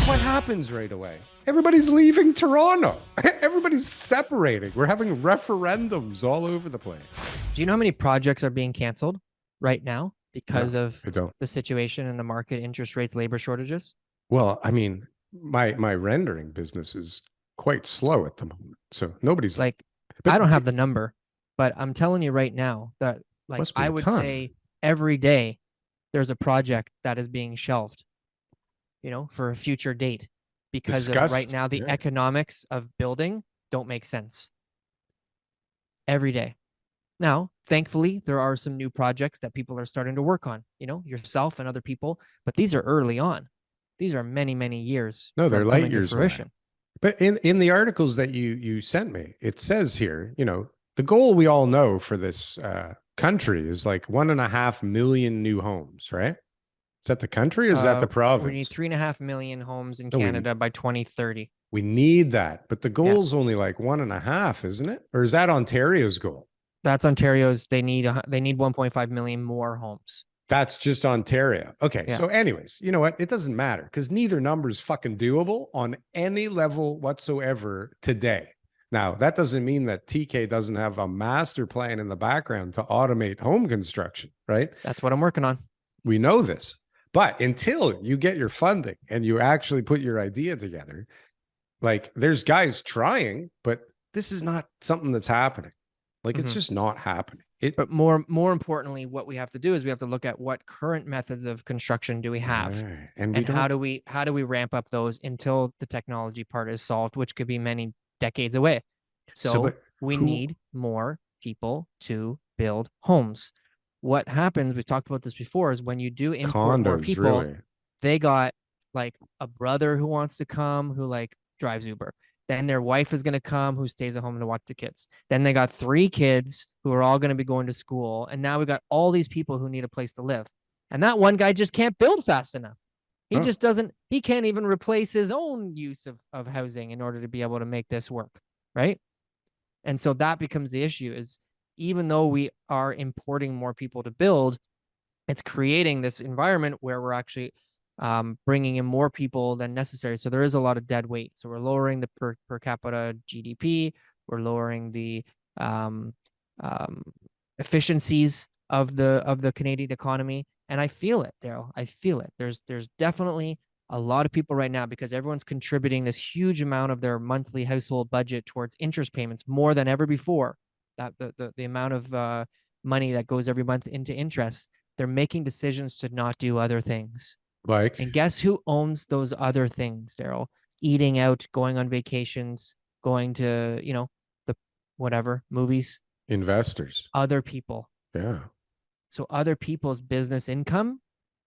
what happens right away? Everybody's leaving Toronto. Everybody's separating. We're having referendums all over the place. Do you know how many projects are being canceled right now because of I don't. the situation in the market, interest rates, labor shortages? Well, I mean, my rendering business is quite slow at the moment. So nobody's Like, but I don't have the number, but I'm telling you right now that, like, must be I a would ton. say every day there's a project that is being shelved, for a future date because of right now the economics of building don't make sense. Every day. Now, thankfully, there are some new projects that people are starting to work on, yourself and other people, but these are early on. These are many, many years. No, they're light coming to years fruition. away. But in the articles that you sent me, it says here, the goal we all know for this country is like 1.5 million new homes, right? Is that the country or is that the province? We need 3.5 million homes in Canada by 2030. We need that, but the goal's only like 1.5, isn't it? Or is that Ontario's goal? That's Ontario's. They need 1.5 million more homes. That's just Ontario. Okay. Yeah. So anyways, you know what? It doesn't matter because neither number is fucking doable on any level whatsoever today. Now, that doesn't mean that TK doesn't have a master plan in the background to automate home construction, right? That's what I'm working on. We know this. But until you get your funding and you actually put your idea together, like there's guys trying, but this is not something that's happening. Like it's just not happening. But more importantly, what we have to do is we have to look at what current methods of construction do we have, and how do we ramp up those until the technology part is solved, which could be many decades away. So we need more people to build homes. What happens, we've talked about this before, is when you do import more people, they got like a brother who wants to come, who like drives Uber. Then their wife is going to come, who stays at home to watch the kids. Then they got 3 kids who are all going to be going to school. And now we got all these people who need a place to live. And that one guy just can't build fast enough. He just doesn't, he can't even replace his own use of housing in order to be able to make this work. Right. And so that becomes the issue, is even though we are importing more people to build, it's creating this environment where we're actually bringing in more people than necessary. So there is a lot of dead weight. So we're lowering the per capita GDP. We're lowering the efficiencies of the Canadian economy. And I feel it, Daryl. I feel it. There's definitely a lot of people right now, because everyone's contributing this huge amount of their monthly household budget towards interest payments, more than ever before. That the amount of money that goes every month into interest, they're making decisions to not do other things. And guess who owns those other things, Daryl? Eating out, going on vacations, going to, the whatever, movies. Investors. Other people. Yeah. So other people's business income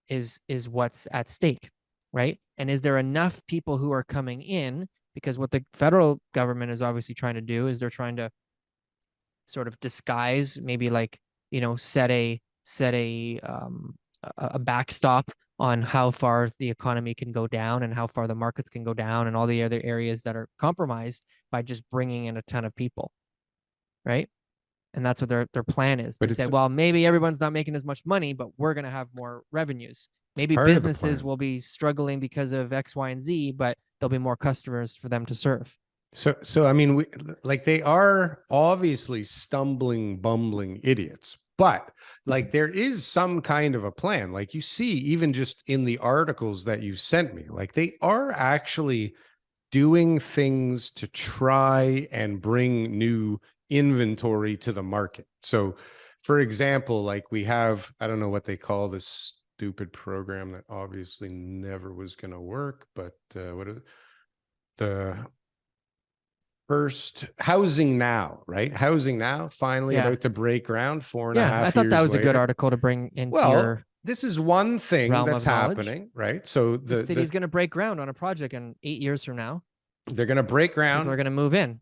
is what's at stake, right? And is there enough people who are coming in? Because what the federal government is obviously trying to do is they're trying to sort of disguise, maybe like, set a backstop on how far the economy can go down and how far the markets can go down and all the other areas that are compromised by just bringing in a ton of people, right? And that's what their plan is. They say, well, maybe everyone's not making as much money, but we're going to have more revenues. Maybe businesses will be struggling because of X, Y, and Z, but there'll be more customers for them to serve. So I mean, they are obviously bumbling idiots, but like there is some kind of a plan. Like you see, even just in the articles that you sent me, like they are actually doing things to try and bring new inventory to the market. So for example, like we have, I don't know what they call this stupid program that obviously never was going to work, but what is it? The first Housing Now, right? Housing Now finally about to break ground 4.5 years later. I thought that was a good article to bring into your this is one thing that's happening, right? So the city's going to break ground on a project, and 8 years from now, they're going to break ground. People are going to move in.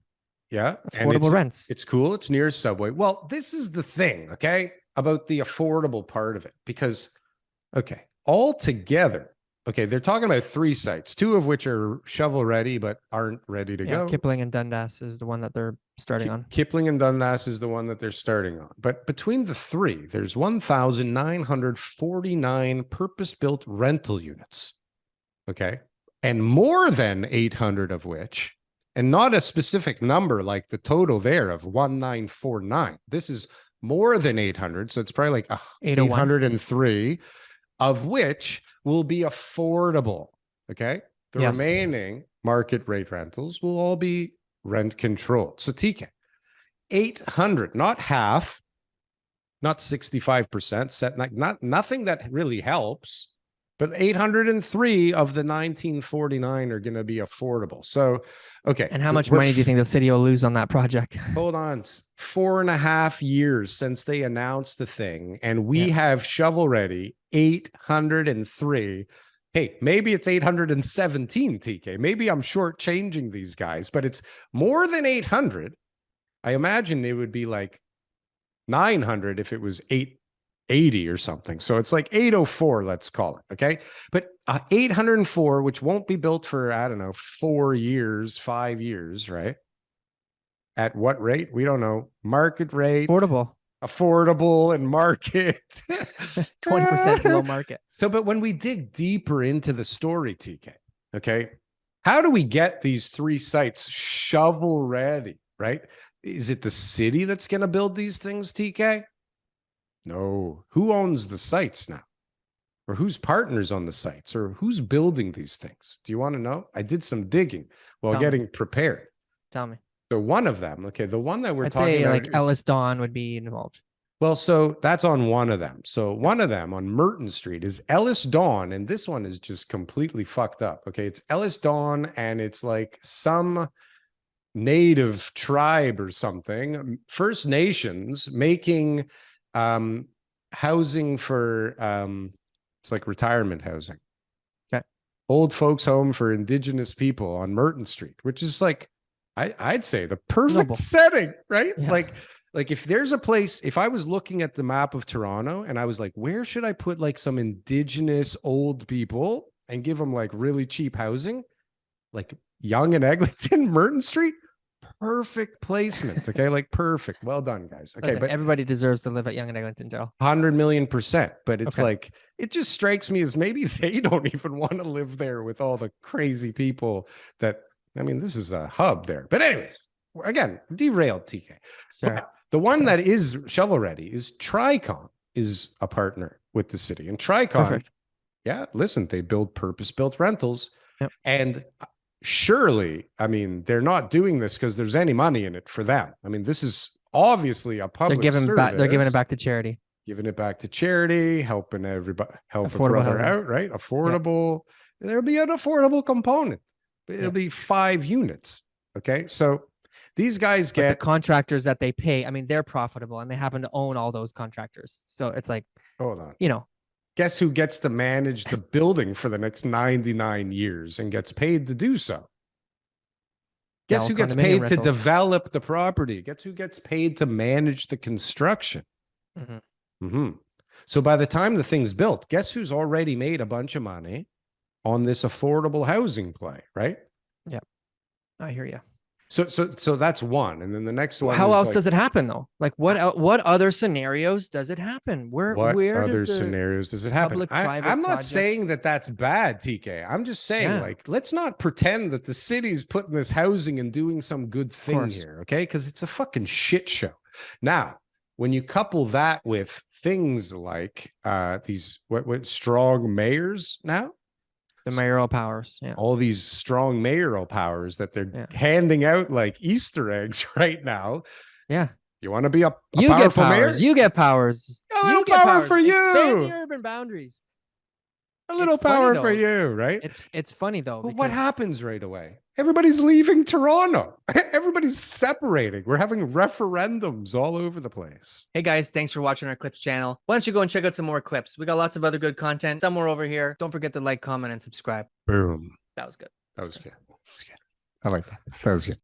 Yeah. Affordable rents. It's cool. It's near Subway. Well, this is the thing, okay, about the affordable part of it, because, okay, altogether, okay, they're talking about 3 sites, 2 of which are shovel ready, but aren't ready to go. Kipling and Dundas is the one that they're starting on. Kipling and Dundas is the one that they're starting on. But between the 3, there's 1,949 purpose-built rental units. Okay. and more than 800 of which, and not a specific number like the total there of 1949. This is more than 800. So it's probably like 803, of which will be affordable. Okay. The remaining market rate rentals will all be rent controlled. So TK, 800, not half, not 65%, nothing that really helps, but 803 of the 1949 are going to be affordable. So, okay. And how much money do you think the city will lose on that project? Hold on. 4.5 years since they announced the thing, and we have shovel ready 803. Hey, maybe it's 817, TK. Maybe I'm shortchanging these guys, but it's more than 800. I imagine it would be like 900 if it was 880 or something. So it's like 804, let's call it. Okay. But 804, which won't be built for, I don't know, 4 years, 5 years, right? At what rate? We don't know. Market rate. Affordable and market. 20% below market. So, but when we dig deeper into the story, TK, okay, how do we get these 3 sites shovel ready, right? Is it the city that's going to build these things, TK? No. Who owns the sites now? Or who's partners on the sites? Or who's building these things? Do you want to know? I did some digging while getting prepared. Tell me. So one of them, okay, the one that we're I'd talking say about like Ellis Dawn would be involved. Well, so that's on one of them. So one of them on Merton Street is Ellis Dawn, and this one is just completely fucked up. Okay, it's Ellis Dawn, and it's like some native tribe or something, First Nations, making housing for it's like retirement housing. Okay. Old folks home for Indigenous people on Merton Street, which is like I'd say the perfect setting, right? Yeah. Like if there's a place, if I was looking at the map of Toronto and I was like, where should I put like some Indigenous old people and give them like really cheap housing? Like Yonge and Eglinton, Merton Street, perfect placement. Okay, like perfect. Well done, guys. Okay, Listen, but everybody deserves to live at Yonge and Eglinton, Joe. 100,000,000%. But it's like, it just strikes me as maybe they don't even want to live there with all the crazy people that, I mean, this is a hub there. But anyways, again, derailed, TK. But the one that is shovel ready is Tricon, is a partner with the city. And Tricon, listen, they build purpose-built rentals. And surely, I mean, they're not doing this because there's any money in it for them. I mean, this is obviously a public service. They're giving it back to charity. Giving it back to charity, helping everybody, help a brother out, right? Affordable. There'll be an affordable component. It'll be 5 units. Okay. So these guys get the contractors that they pay. I mean, they're profitable and they happen to own all those contractors. So it's like, hold on. You know, guess who gets to manage the building for the next 99 years and gets paid to do so? Guess who gets paid to develop the property? Guess who gets paid to manage the construction? So by the time the thing's built, guess who's already made a bunch of money on this affordable housing play, right? Yeah, I hear you. So that's one, and then the next one. How else does it happen though? Like what other scenarios does it happen? Where other scenarios does it happen? I'm not saying that that's bad, TK. I'm just saying like let's not pretend that the city's putting this housing and doing some good thing here, okay? Because it's a fucking shit show. Now, when you couple that with things like these what strong mayors now. The mayoral powers, all these strong mayoral powers that they're handing out like Easter eggs right now. Yeah, you want to be a you powerful get powers. mayor? You get powers. A little power for you. Expand the urban boundaries. A little power for you, right? It's funny though. But what happens right away? Everybody's leaving Toronto. Everybody's separating. We're having referendums all over the place. Hey guys, thanks for watching our clips channel. Why don't you go and check out some more clips? We got lots of other good content somewhere over here. Don't forget to like, comment, and subscribe. Boom. That was good. That was good. I like that. That was good.